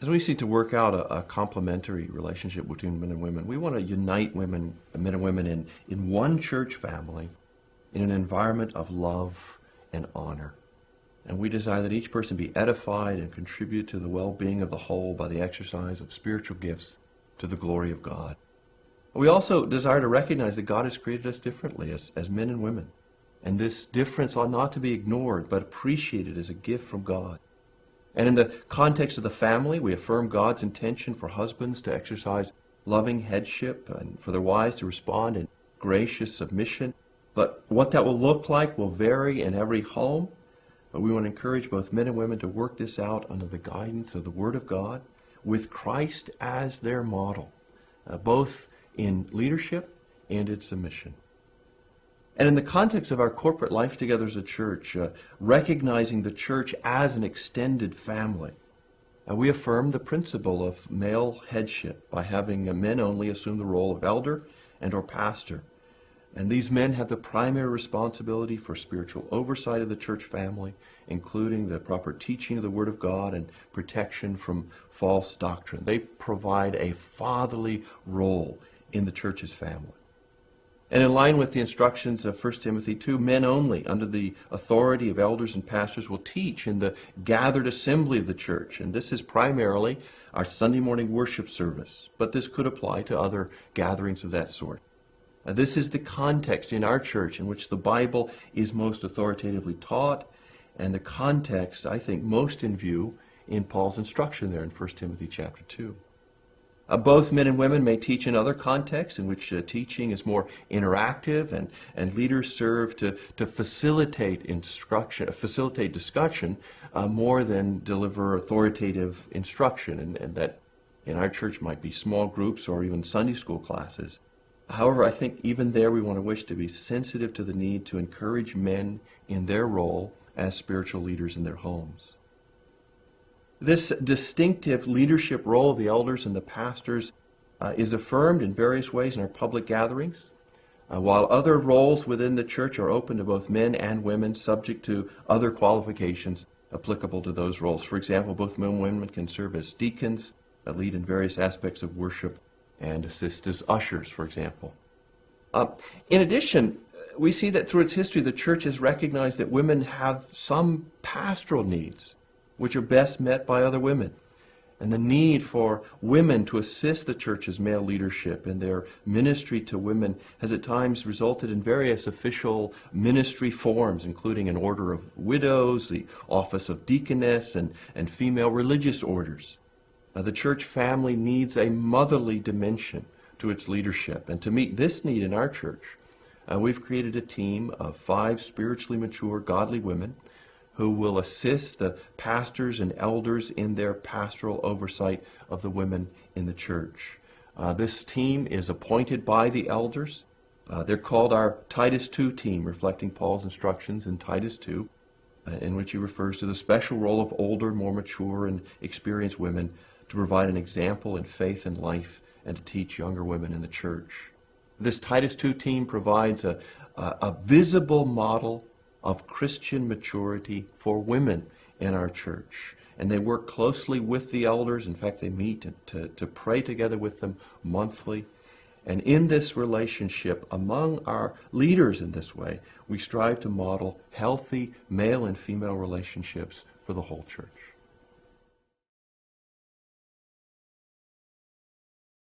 As we seek to work out a complementary relationship between men and women, we want to unite men and women in one church family in an environment of love and honor. And we desire that each person be edified and contribute to the well-being of the whole by the exercise of spiritual gifts to the glory of God. We also desire to recognize that God has created us differently as men and women. And this difference ought not to be ignored, but appreciated as a gift from God. And in the context of the family, we affirm God's intention for husbands to exercise loving headship and for their wives to respond in gracious submission. But what that will look like will vary in every home. But we want to encourage both men and women to work this out under the guidance of the Word of God with Christ as their model, both in leadership and in submission. And in the context of our corporate life together as a church, recognizing the church as an extended family, we affirm the principle of male headship by having men only assume the role of elder and or pastor. And these men have the primary responsibility for spiritual oversight of the church family, including the proper teaching of the Word of God and protection from false doctrine. They provide a fatherly role in the church's family. And in line with the instructions of 1 Timothy 2, men only, under the authority of elders and pastors, will teach in the gathered assembly of the church. And this is primarily our Sunday morning worship service, but this could apply to other gatherings of that sort. This is the context in our church in which the Bible is most authoritatively taught, and the context, I think, most in view in Paul's instruction there in 1 Timothy chapter 2. Both men and women may teach in other contexts in which teaching is more interactive, and leaders serve to facilitate discussion more than deliver authoritative instruction, and that in our church might be small groups or even Sunday school classes. However, I think even there we want to wish to be sensitive to the need to encourage men in their role as spiritual leaders in their homes. This distinctive leadership role of the elders and the pastors is affirmed in various ways in our public gatherings, while other roles within the church are open to both men and women, subject to other qualifications applicable to those roles. For example, both men and women can serve as deacons, lead in various aspects of worship, and assist as ushers, for example. In addition, we see that through its history, the church has recognized that women have some pastoral needs, which are best met by other women. And the need for women to assist the church's male leadership in their ministry to women has at times resulted in various official ministry forms, including an order of widows, the office of deaconess, and female religious orders. The church family needs a motherly dimension to its leadership. And to meet this need in our church, we've created a team of 5 spiritually mature, godly women who will assist the pastors and elders in their pastoral oversight of the women in the church. This team is appointed by the elders. They're called our Titus 2 team, reflecting Paul's instructions in Titus 2, in which he refers to the special role of older, more mature, and experienced women to provide an example in faith and life and to teach younger women in the church. This Titus 2 team provides a visible model of Christian maturity for women in our church. And they work closely with the elders. In fact, they meet to pray together with them monthly. And in this relationship, among our leaders in this way, we strive to model healthy male and female relationships for the whole church.